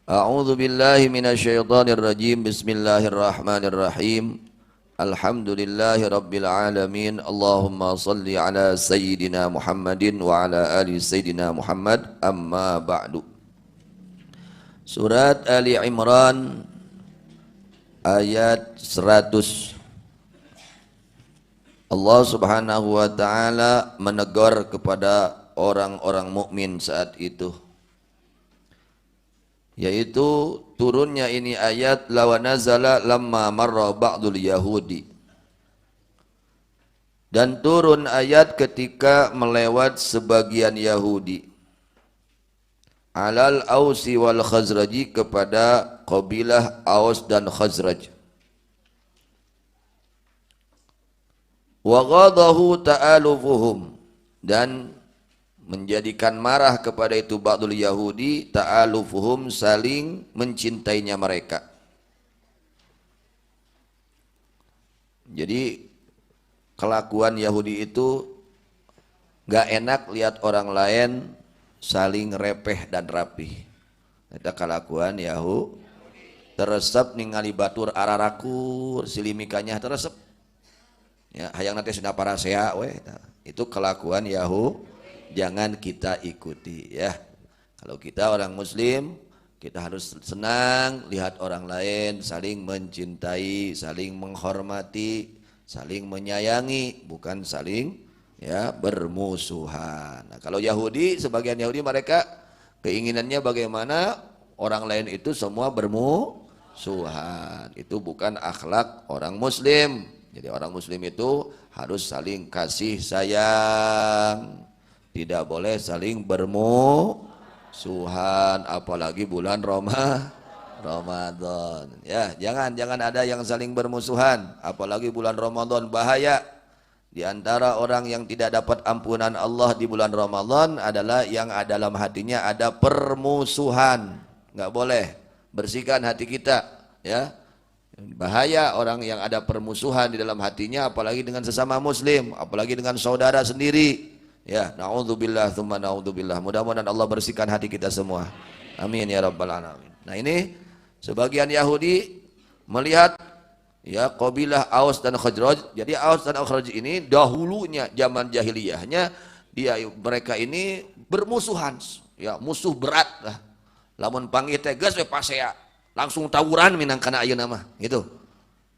A'udzu billahi minasyaitonir rajim. Bismillahirrahmanirrahim. Alhamdulillahi rabbil alamin. Allahumma salli ala sayyidina Muhammadin wa ala ali sayyidina Muhammad. Amma ba'du. Surat Ali Imran ayat 100. Allah Subhanahu wa taala menegur kepada orang-orang mukmin saat itu, yaitu turunnya ini ayat lawa nazala lamma marra ba'dul yahudi, dan turun ayat ketika melewat sebagian Yahudi alal Ausi wal Khazraji, kepada kabilah Aus dan Khazraj. Wa ghadahu ta'alufuhum, dan menjadikan marah kepada itu ba'dul Yahudi, ta'alufuhum, saling mencintainya mereka. Jadi kelakuan Yahudi itu gak enak lihat orang lain saling repeh dan rapih. Itu kelakuan Yahudi. Teresep ningali batur ararakur silimikanya teresep. Ya, hayang nanti sudah para sea weh. Itu kelakuan Yahudi. Jangan kita ikuti ya. Kalau kita orang muslim, kita harus senang lihat orang lain saling mencintai, saling menghormati, saling menyayangi, bukan saling ya bermusuhan. Nah, kalau Yahudi, sebagian Yahudi mereka keinginannya bagaimana orang lain itu semua bermusuhan. Itu bukan akhlak orang muslim. Jadi orang muslim itu harus saling kasih sayang. Tidak boleh saling bermusuhan, apalagi bulan Ramadan. Ya, jangan ada yang saling bermusuhan, apalagi bulan Ramadan, bahaya. Di antara orang yang tidak dapat ampunan Allah di bulan Ramadan adalah yang dalam hatinya ada permusuhan. Enggak boleh. Bersihkan hati kita, ya. Bahaya orang yang ada permusuhan di dalam hatinya, apalagi dengan sesama muslim, apalagi dengan saudara sendiri. Ya, naudzubillah tsumma naudzubillah. Mudah-mudahan Allah bersihkan hati kita semua. Amin ya rabbal alamin. Nah, ini sebagian Yahudi melihat ya kabilah Aus dan Khazraj. Jadi Aus dan Khazraj ini dahulunya zaman jahiliyahnya mereka ini bermusuhan. Ya, musuh berat lah. Lamun panggil tegas we pasea, langsung tawuran minangkana ayeuna mah, gitu.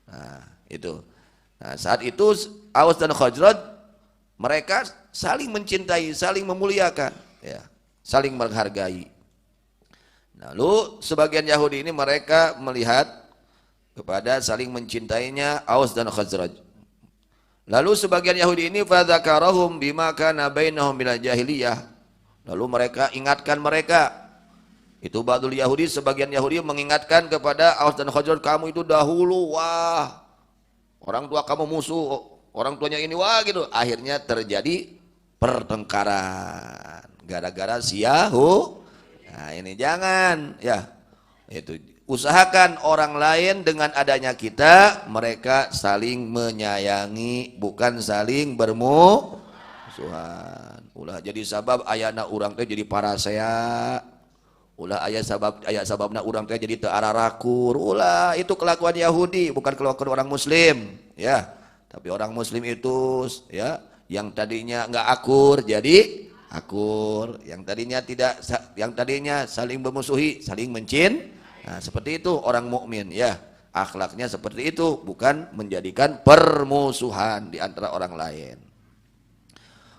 Nah, itu. Nah, saat itu Aus dan Khazraj mereka saling mencintai, saling memuliakan, ya, saling menghargai. Lalu sebagian Yahudi ini mereka melihat kepada saling mencintainya Aus dan Khazraj. Lalu sebagian Yahudi ini fadzakarahum bima kana bainahum bil jahiliyah. Lalu mereka ingatkan mereka. Itu ba'dul Yahudi, sebagian Yahudi mengingatkan kepada Aus dan Khazraj, kamu itu dahulu wah orang tua kamu musuh, orang tuanya ini wah gitu. Akhirnya terjadi pertengkaran gara-gara si Yahudi. Nah, ini jangan ya. Itu usahakan orang lain dengan adanya kita mereka saling menyayangi, bukan saling bermusuhan. Ulah jadi sabab ayana urang teh jadi parasea. Ulah aya sababna urang teh jadi teu ararakur. Ulah itu kelakuan Yahudi, bukan kelakuan orang muslim ya. Tapi orang muslim itu ya, yang tadinya enggak akur jadi akur, yang tadinya saling bermusuhi saling mencintai. Nah, seperti itu orang mukmin ya, akhlaknya seperti itu, bukan menjadikan permusuhan di antara orang lain.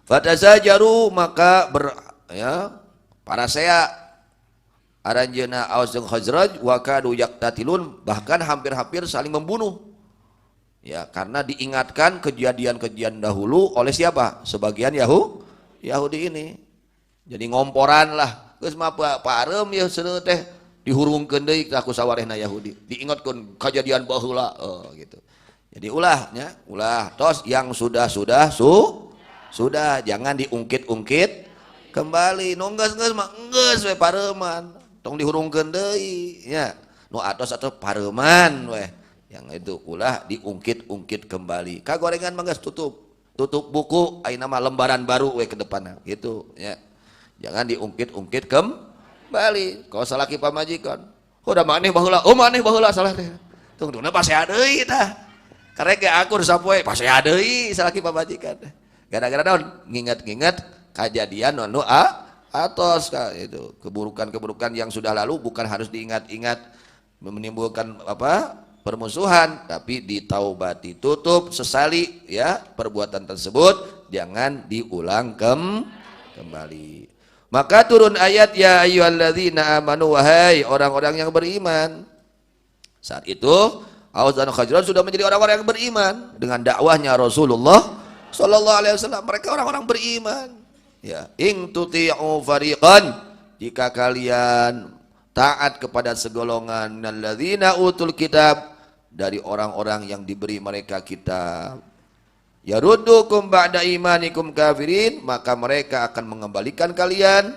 Fatasajaru, maka parasea aranjeuna Aus jeung Khazraj wa kadu yaqtatilun, bahkan hampir-hampir saling membunuh. Ya, karena diingatkan kejadian-kejadian dahulu oleh siapa? Sebagian Yahudi ini. Jadi ngomporan lah. Geus mah parem ya seuneu teh dihurungkeun deui ka sawarehna Yahudi. Diingatkeun kejadian baheula, gitu. Jadi ulahnya, tos yang sudah, jangan diungkit-ungkit kembali. Nu geus mah geus we pareman. Tong dihurungkeun deui nya. Nu atos atuh pareman we. Yang itu ulah diungkit-ungkit kembali. Kagorengan mah geus tutup buku, ayeuna mah lembaran baru we ke depanna gitu ya. Jangan diungkit-ungkit kembali. Kalau salaki pamajikan, udah maneh baheula, oh maneh baheula salah teh. Tungtungna pasea deui tah. Karek ge akur sapoe pasea deui salaki pamajikan. Gara-gara naon? Nginget-nginget kejadian anu atos itu keburukan-keburukan yang sudah lalu bukan harus diingat-ingat menimbulkan permusuhan, tapi ditaubati, tutup, sesali ya perbuatan tersebut jangan diulang kembali. Maka turun ayat ya ayyuhalladzina amanu, wahai orang-orang yang beriman. Saat itu Aus dan Khazraj sudah menjadi orang-orang yang beriman dengan dakwahnya Rasulullah sallallahu alaihi wasallam. Mereka orang-orang beriman. Ya, in tuti'u fariqan, jika kalian taat kepada segolongan alladzina utul kitab, dari orang-orang yang diberi mereka kitab, yaruddukum ba'da imanikum kafirin, maka mereka akan mengembalikan kalian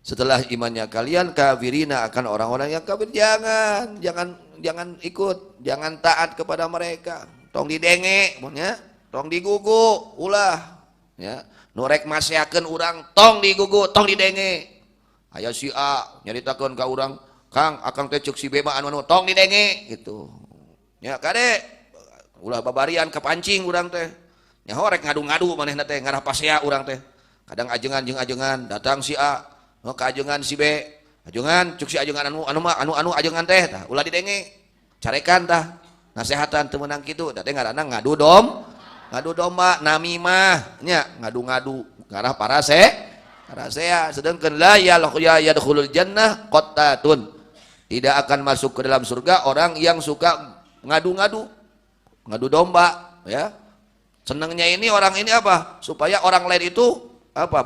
setelah imannya kalian kafirina, akan orang-orang yang kafir. Jangan ikut, jangan taat kepada mereka. Tong didenge, ya, tong digugu, ulah, ya. Nurek masyakeun urang, tong digugu, tong didenge. Aya si A nyaritakeun ka urang, Kang, akang teh ceuk si B mah anu tong didenge gitu. Ya kade ulah babarian kepancing urang teh. Nya horek ngadu-ngadu manehna teh ngarah pasea urang teh. Kadang ajengan jeung ajengan, datang si A, ka ajengan si B. Ajengan ceuk si ajengan anu ajengan teh tah ulah didenge. Carekan tah nasehatan teu meunang kitu, da teh ngaranna ngadu domba namimah nya, ngadu-ngadu ngarah parasea. Sedangkan la yadkhulul jannah qattatun, tidak akan masuk ke dalam surga orang yang suka ngadu domba, ya. Senangnya ini orang ini apa? Supaya orang lain itu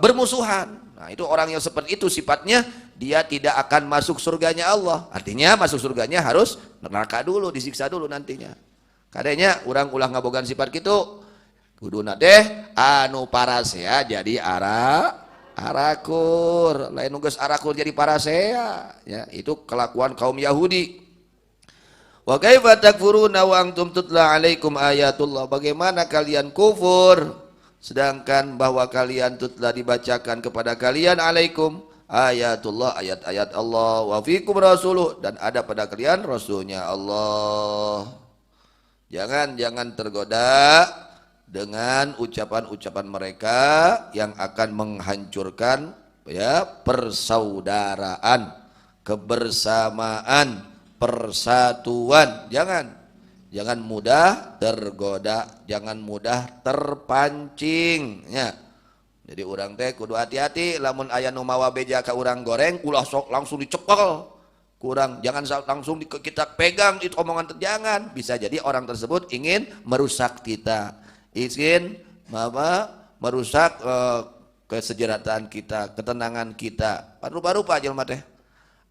bermusuhan. Nah, itu orang yang seperti itu sifatnya, dia tidak akan masuk surganya Allah. Artinya masuk surganya harus neraka dulu, disiksa dulu nantinya. Kadenya urang ulah ngabogan sifat kitu, kuduna teh anu parasea jadi arakur, lain nugas arakur jadi parasea, ya. Itu kelakuan kaum Yahudi. Wa kaifa takfuruna wa antum tutla alaikum ayatullah, bagaimana kalian kufur sedangkan bahwa kalian tutla dibacakan kepada kalian alaikum ayatullah, ayat-ayat Allah, wa fikum rasuluh, dan ada pada kalian rasulnya Allah. Jangan tergoda dengan ucapan-ucapan mereka yang akan menghancurkan, ya, persaudaraan, kebersamaan, persatuan. Jangan mudah tergoda, jangan mudah terpancing, ya. Jadi urang teh kudu hati-hati lamun aya nu mawa beja ka urang goreng ulah sok langsung dicekel. Kurang, jangan langsung kita pegang itu omongan, jangan. Bisa jadi orang tersebut ingin merusak kita, ingin merusak kesejahteraan kita, ketenangan kita. Rupa-rupa jelema teh.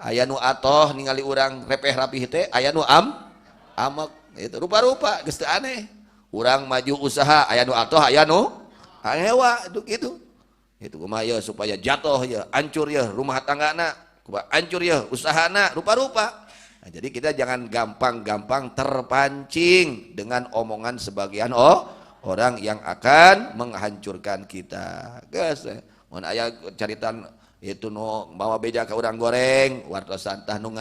Aya nu atoh ningali urang repeh rapih teh, aya nu amek. Itu rupa-rupa geus teu aneh. Urang maju usaha, aya nu atoh, aya nu hewa, gitu. Itu kumaha ya supaya jatuh ya, hancur ya rumah tanggana, hancur ya usahana, rupa-rupa. Nah, jadi kita jangan gampang-gampang terpancing dengan omongan sebagian orang yang akan menghancurkan kita. Geus, mun aya caritan itu nu bawa beja ka urang goreng, wartosan tah nu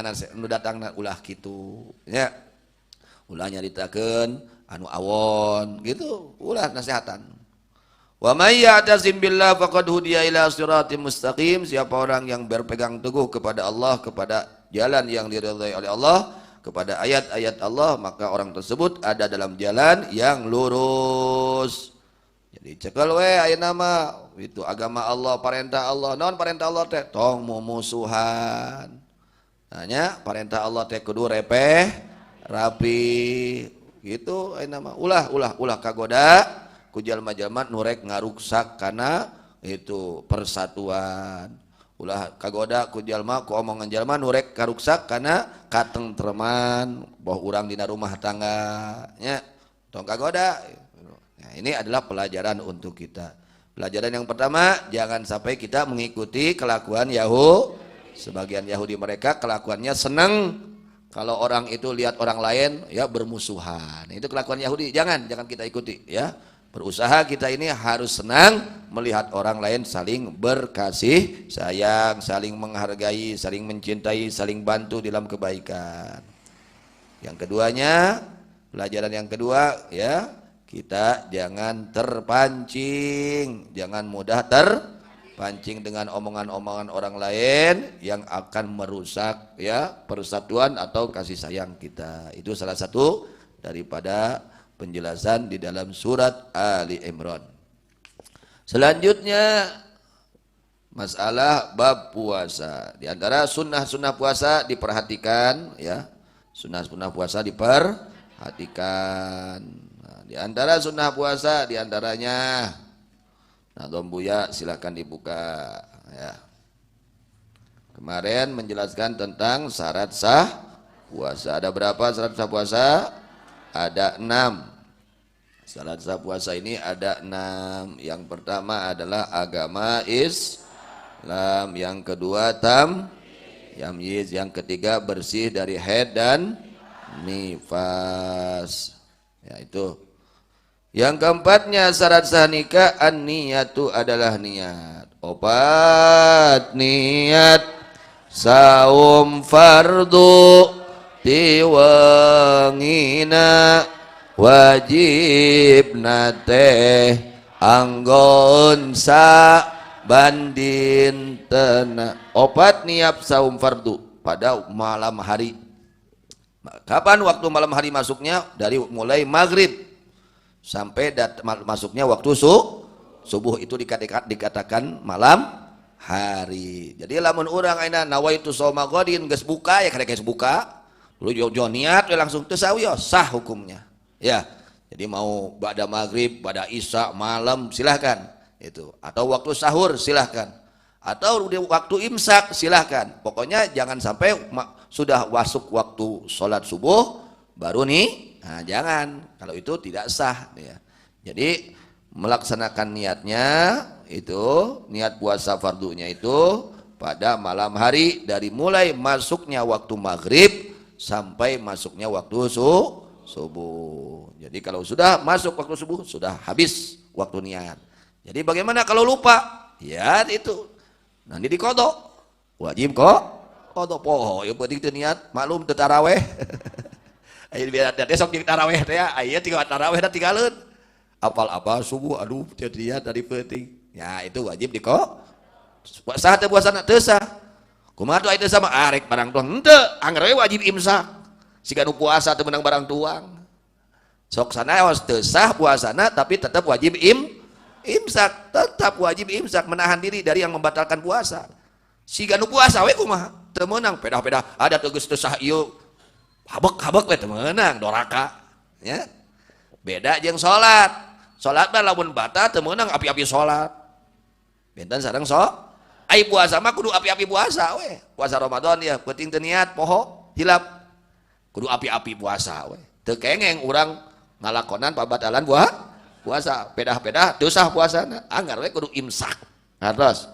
datangna ulah kitu, nya. Ulah nyaritakeun anu awon gitu, ulah nasihatan. Wa may ya'tasim billah faqad hudiya ila siratim mustaqim, siapa orang yang berpegang teguh kepada Allah, kepada jalan yang diridhai oleh Allah, kepada ayat-ayat Allah, maka orang tersebut ada dalam jalan yang lurus. Jadi cekel we ayeuna mah itu agama Allah, perintah Allah. Naon perintah Allah teh? Tong mumusuhan. Nanya perintah Allah teh kudu repeh rapi gitu ayeuna mah. Ulah kagoda ku jalma-jalma nu rek ngaruksak kana itu persatuan. Ulah kagoda ku jalma ku omongan jalma nu rek karuksak kana katentreman boh urang dina rumah tangga nya. Tong kagoda. Nah, ini adalah pelajaran untuk kita. Pelajaran yang pertama, jangan sampai kita mengikuti kelakuan Yahudi. Sebagian Yahudi mereka kelakuannya senang kalau orang itu lihat orang lain ya bermusuhan. Itu kelakuan Yahudi. Jangan kita ikuti, ya. Berusaha kita ini harus senang melihat orang lain saling berkasih sayang, saling menghargai, saling mencintai, saling bantu dalam kebaikan. Yang keduanya, pelajaran yang kedua ya, kita jangan terpancing, jangan mudah terpancing dengan omongan-omongan orang lain yang akan merusak ya persatuan atau kasih sayang kita. Itu salah satu daripada penjelasan di dalam surat Ali Imran. Selanjutnya masalah bab puasa. Di antara sunnah-sunnah puasa diperhatikan ya. Sunnah-sunnah puasa diperhatikan. Nah, di antara sunnah puasa di antaranya, nah Buya silahkan dibuka ya. Kemarin menjelaskan tentang syarat sah puasa. Ada berapa syarat sah puasa? Ada 6. Syarat sah puasa ini ada 6. Yang pertama adalah agama Islam. Yang kedua tamyiz. Yang ketiga bersih dari haid dan nifas. Ya itu. Yang keempatnya syarat sah nikah an-niyatu adalah niat. Opat niat saum fardu tiwangina wajib nate anggon sa bandin tena. Opat niat saum fardu pada malam hari. Kapan waktu malam hari masuknya? Dari mulai maghrib sampai masuknya waktu subuh, itu dikatakan malam hari. Jadi lamun urang aina nawaitu shauma ghadin geus buka ya kada geus buka. Lu jo niat langsung teu sawios sah hukumnya. Ya. Jadi mau ba'da maghrib, ba'da isya, malam silahkan itu. Atau waktu sahur silahkan. Atau waktu imsak silahkan. Pokoknya jangan sampai sudah masuk waktu sholat subuh baru nih. Nah, jangan, kalau itu tidak sah ya. Jadi melaksanakan niatnya itu, niat puasa fardunya itu pada malam hari dari mulai masuknya waktu maghrib sampai masuknya waktu subuh. Jadi kalau sudah masuk waktu subuh sudah habis waktu niat. Jadi bagaimana kalau lupa? Ya itu nanti dikodok, wajib kodok poho. Yang penting itu niat, maklum teu taraweh. Ayo biar besok di taraweh teh ya, ayo tiga taraweh da tinggalin. Apal apa subuh, aduh jadi dari penting. Ya itu wajib puasa teh puasana teu sah. Kumaha tuh aya teu sama arek barang tuang. Henteu, angger wajib imsak. Siga nu puasa teu meunang barang tuang. Sok sanaos teu sah puasana tapi tetap wajib imsak, tetap wajib imsak, menahan diri dari yang membatalkan puasa. Siga nu puasa we kumaha? Teu meunang pedah-pedah ada teu geus teu sah ieu. Habek we temenang doraka ya. Beda jeung salat. Salat mah lamun batal teu meunang api-api salat. Benten sareng ai puasa mah kudu api-api puasa we. Puasa Ramadan ya penting teu niat poho hilap. Kudu api-api puasa we. Teu kengeng urang ngalakonan pabatalan puasa. Pedah-pedah teu sah puasana. Anggar we kudu imsak. Hartos.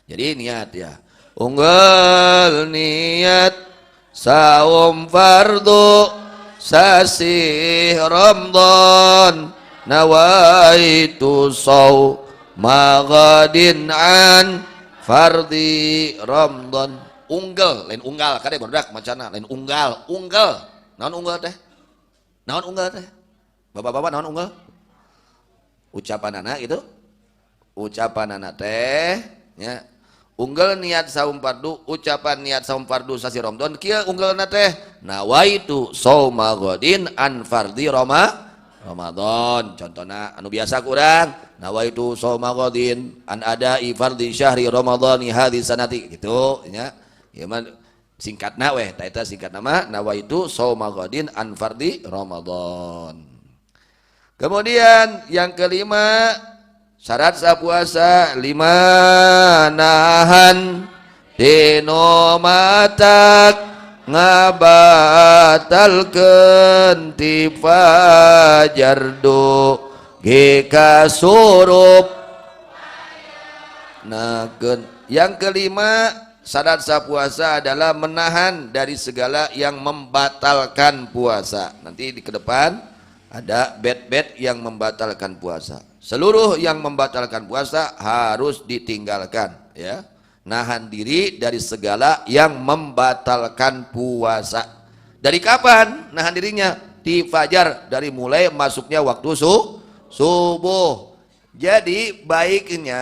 Jadi niat ya. Unggal niat saum fardu sasi Ramadan nawaitu shauma ghadin an fardi Ramadan. Unggal lain unggal kade barudak macana lain unggal naon unggal teh bapak-bapak naon unggal ucapanana gitu ucapanana teh nya. Unggal niat saum fardu, ucapan niat saum fardu sasi Ramadan kieu unggalna teh nawaitu shauma ghadin an fardhi Ramadan. Contohna anu biasa kurang nawaitu shauma ghadin an adai fardhi syahri ramadhani hadhi sanati gitu nya. Ieu mah singkatna weh ta eta singkatna mah nawaitu shauma ghadin an fardhi Ramadan. Kemudian yang kelima syarat sah puasa 5 nahan dino matak ngabatalkeun ti fajardu geka surup nakeun. Yang kelima syarat sah puasa adalah menahan dari segala yang membatalkan puasa. Nanti di ke depan Ada bed-bed yang membatalkan puasa. Seluruh yang membatalkan puasa harus ditinggalkan, ya. Nahan diri dari segala yang membatalkan puasa. Dari kapan nahan dirinya? Di fajar, dari mulai masuknya waktu subuh. Jadi baiknya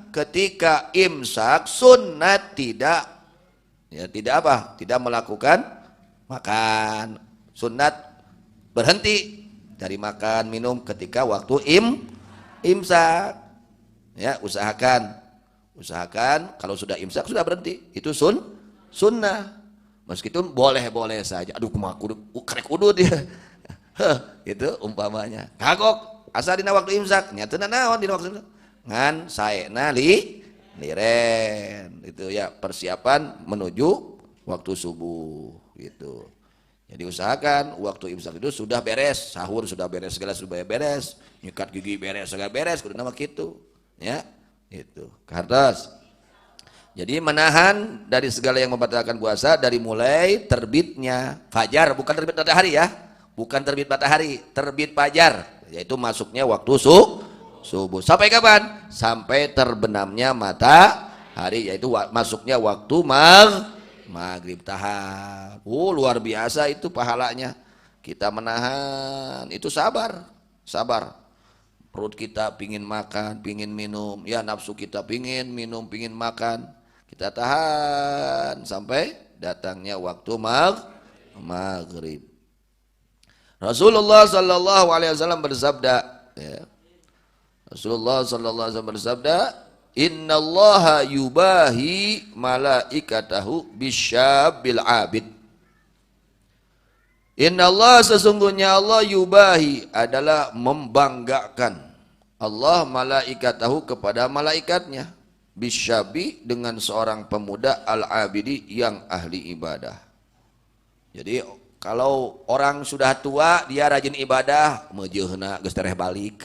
ketika imsak sunat tidak, ya tidak apa? Tidak melakukan makan. Sunat berhenti dari makan minum ketika waktu imsak. Ya, usahakan kalau sudah imsak sudah berhenti. Itu sunnah. Meskipun boleh-boleh saja. Aduh, kumaha karek udut dia. Itu umpamanya. Kagok asa dina waktu imsak, nyatana naon dina waktu imsak. Ngan saena liren. Itu ya persiapan menuju waktu subuh gitu. Jadi usahakan waktu imsak itu sudah beres, sahur sudah beres, segala sudah beres, nyikat gigi beres, segala beres, kudu nama gitu, ya, itu. Kartas. Jadi menahan dari segala yang membatalkan puasa dari mulai terbitnya fajar, bukan terbit matahari ya, bukan terbit matahari, terbit fajar, yaitu masuknya waktu subuh. Sampai kapan? Sampai terbenamnya matahari, yaitu masuknya waktu maghrib. Tahap luar biasa itu pahalanya. Kita menahan itu sabar. Perut kita pingin makan, pingin minum, ya nafsu kita pingin minum, pingin makan, kita tahan sampai datangnya waktu maghrib. Rasulullah sallallahu alaihi wasallam bersabda, ya. Rasulullah sallallahu alaihi wasallam bersabda, innallaha yubahi malaikatahu bisyabil abid. Innallah, sesungguhnya Allah, yubahi adalah membanggakan. Allah malaikatahu kepada malaikatnya, bisyabi dengan seorang pemuda al-abidi yang ahli ibadah. Jadi kalau orang sudah tua dia rajin ibadah, meujeuhna geus tereh balik.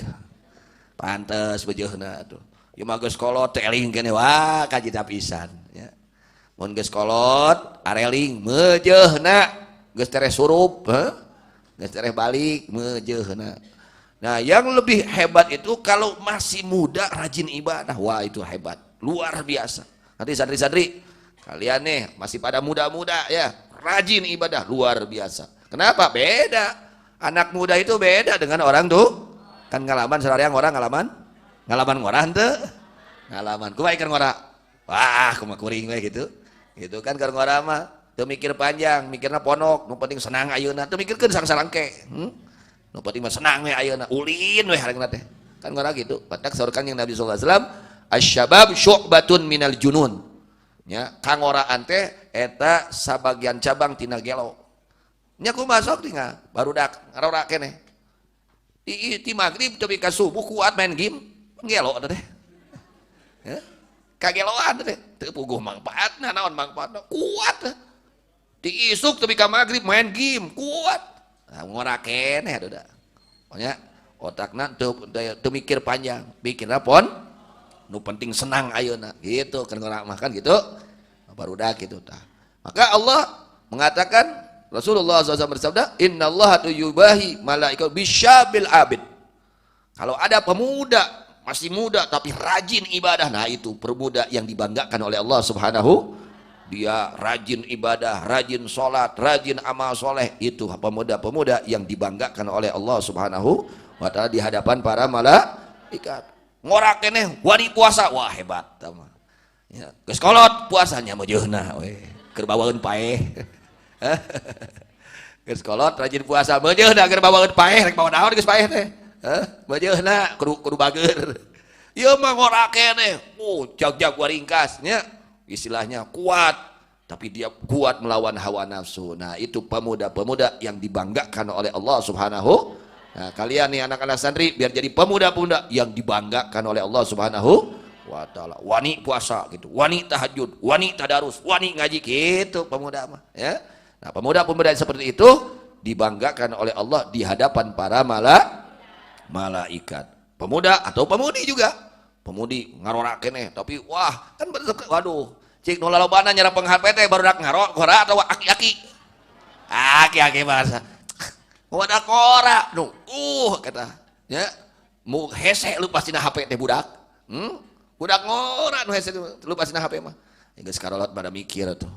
Pantes beujeuhna tuh. Ieu mah geus kolot eling keneh wah kajita pisan ya. Mun geus kolot areling meujeuhna geus tereh surup, geus tereh balik meujeuhna. Nah, yang lebih hebat itu kalau masih muda rajin ibadah. Wah, itu hebat, luar biasa. Nanti santri-santri kalian nih masih pada muda-muda ya, rajin ibadah luar biasa. Kenapa? Beda. Anak muda itu beda dengan orang tuh. Kan ngalaman sarariang orang ngalaman ngorah teu? Ngalaman. Kumaha ikan ngorah? Wah, kumaha kuring we gitu. Gitu kan keur ngorah mah teu mikir panjang, mikirna ponok, nu penting senang ayeuna, teu mikirkeun sareng-sarengke. Nu penting mah senang we ayeuna, ulin we hareureuna teh. Kan ngorah gitu. Batak saurkan yang Nabi sallallahu alaihi wasallam, asy-syabab syu'batun minal junun. Ya, kangoraan teh eta sabagian cabang tina gelo. Nya kumaha sok tinggal barudak ngarora keneh. Ti maghrib tapi ka subuh kuat main game, gelo teh. Ya. Kageloan teh, teu puguh mangpaatna, naon mangpaatna? Kuat. Ti isuk tapi ka maghrib main game, kuat. Nah, ngora keneh da. Pokoknya otakna teu mikir panjang, pikirna pon nu penting senang ayeuna gitu kan ngora makan gitu. Barudak gitu tah. Maka Allah mengatakan, Rasulullah SAW bersabda, innallaha yubahi malaikat bisyabil abid. Kalau ada pemuda masih muda tapi rajin ibadah, nah itu pemuda yang dibanggakan oleh Allah Subhanahu. Dia rajin ibadah, rajin sholat, rajin amal soleh, itu pemuda-pemuda yang dibanggakan oleh Allah Subhanahu wa ta'ala di hadapan para malaikat. Ngorak keneh wani puasa, wah hebat tama. Ya, geus kolot puasanya meujeuhna we, keur bawaeun paeh. Geus kolot rajin puasa meujeuhna keur bawaeun paeh, rek bawa naon geus paeh teh. Meujeuhna kudu bageur. Ieu mah ngorak keneh, jag-jag waringkas nya. Istilahnya kuat, tapi dia kuat melawan hawa nafsu. Nah, itu pemuda-pemuda yang dibanggakan oleh Allah Subhanahu. Nah, kalian nih anak-anak santri biar jadi pemuda-pemuda yang dibanggakan oleh Allah Subhanahu wa ta'ala. Wani puasa gitu, wani tahajud, wani tadarus, wani ngaji gitu pemuda mah ya. Nah, pemuda-pemuda seperti itu dibanggakan oleh Allah di hadapan para malaikat. Pemuda atau pemudi juga. Pemudi ngarora keneh tapi wah kan waduh cik nu lalobana nyerap penghapet teh barudak ngaro ngora atau aki-aki bahasa Wadah kora nu kata ya mu hese lu pasti na HP teh budak budak ngora nu hese lu pasti na HP mah geus karolot pada mikir tuh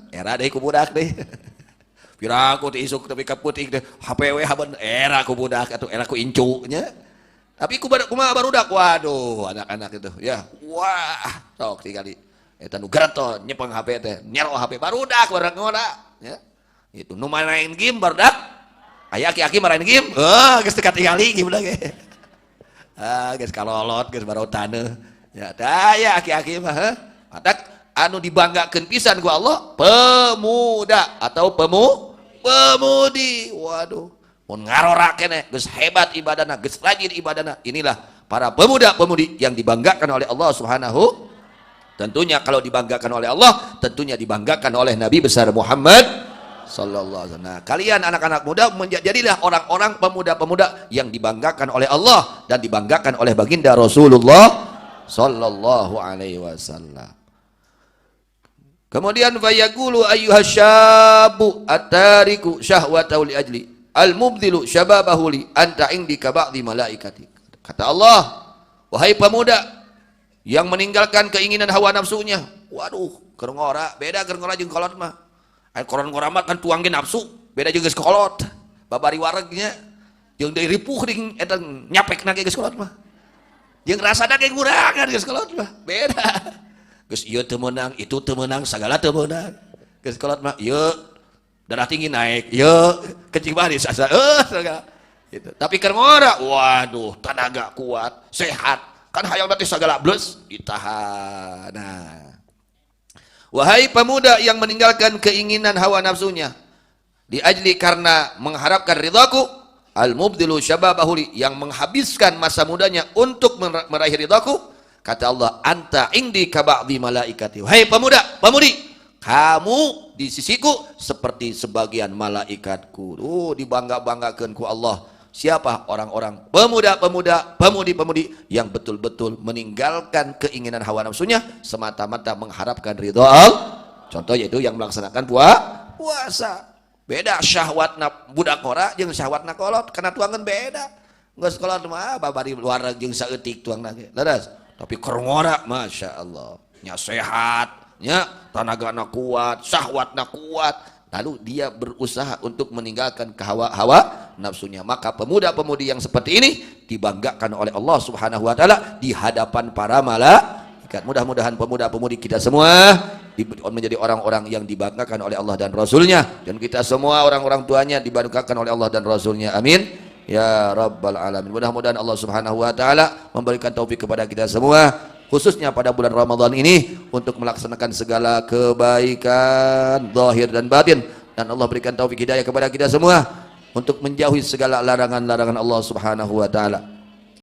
era deui ku budak deh piraku teh isuk tapi kaputing teh HP we habeun era ku budak atuh era ku incu nya tapi kumaha barudak waduh anak-anak itu ya wah sok tinggali eta nu gareto nyepeng HP teh nyero HP barudak ngora ya itu nu main game barudak aya aki-aki main game geus teu katingali game lagi geus kalolot geus barotana ya daya aki-aki mah matak anu dibanggakeun pisan ku Allah pemuda atau pemudi waduh mun ngarora keneh geus hebat ibadahna geus rajin ibadahna inilah para pemuda-pemudi yang dibanggakan oleh Allah Subhanahu. Tentunya kalau dibanggakan oleh Allah, tentunya dibanggakan oleh Nabi besar Muhammad sallallahu alaihi wasallam. Nah, kalian anak-anak muda menjadilah orang-orang pemuda-pemuda yang dibanggakan oleh Allah dan dibanggakan oleh baginda Rasulullah sallallahu alaihi wasallam. Kemudian fayaqulu ayyuhasyabu at-tariku syahwatahu li ajli al-mubdilu syababahu li anta indika ba'dhi malaikati. Kata Allah, wahai pemuda yang meninggalkan keinginan hawa nafsunya, waduh, keur ngora, beda keur ngora jeung kolot mah. Aya koron-koron mah kan tuang ge nafsu, beda jeung geus kolot. Babari waregnya jeung deui ripuh ding eta nyapekna ge geus kolot mah. Jeung rasana ge ngurangan geus kolot mah, beda. Geus ieu teu meunang, itu teu meunang, sagala teu meunang. Geus kolot mah ieu darah tinggi naik, ieu kencing manis asa sagala. Gitu. Tapi keur ngora, waduh, tenaga kuat, sehat. Kan hayang nanti segala blus ditahan. Nah, wahai pemuda yang meninggalkan keinginan hawa nafsunya di ajli karena mengharapkan ridhaku, al mubdilu syababahuli yang menghabiskan masa mudanya untuk meraih ridhaku, kata Allah, anta indi kaba'dhi malaikati. Wahai pemuda, pemudi, kamu di sisiku seperti sebagian malaikatku. Dibangga-banggakeun ku Allah. Siapa orang-orang pemuda-pemuda, pemudi-pemudi yang betul-betul meninggalkan keinginan hawa nafsunya semata-mata mengharapkan ridha Allah. Contoh yaitu yang melaksanakan puasa. Beda syahwatna budak ngora jeung syahwatna kolot, karena tuangan beda. Geus kolot mah babari luar jeung saeutik tuangna ge. Leres. Tapi keur ngora masyaallah, nya sehat, nya tanagana kuat, syahwatna kuat. Lalu dia berusaha untuk meninggalkan hawa nafsunya. Maka pemuda-pemudi yang seperti ini dibanggakan oleh Allah Subhanahu wa taala di hadapan para malaikat. Mudah-mudahan pemuda-pemudi kita semua menjadi orang-orang yang dibanggakan oleh Allah dan Rasulnya, dan kita semua orang-orang tuanya dibanggakan oleh Allah dan Rasulnya. Amin ya rabbal alamin. Mudah-mudahan Allah Subhanahu wa taala memberikan taufik kepada kita semua, khususnya pada bulan Ramadan ini, untuk melaksanakan segala kebaikan zahir dan batin, dan Allah berikan taufik hidayah kepada kita semua untuk menjauhi segala larangan-larangan Allah Subhanahu wa taala.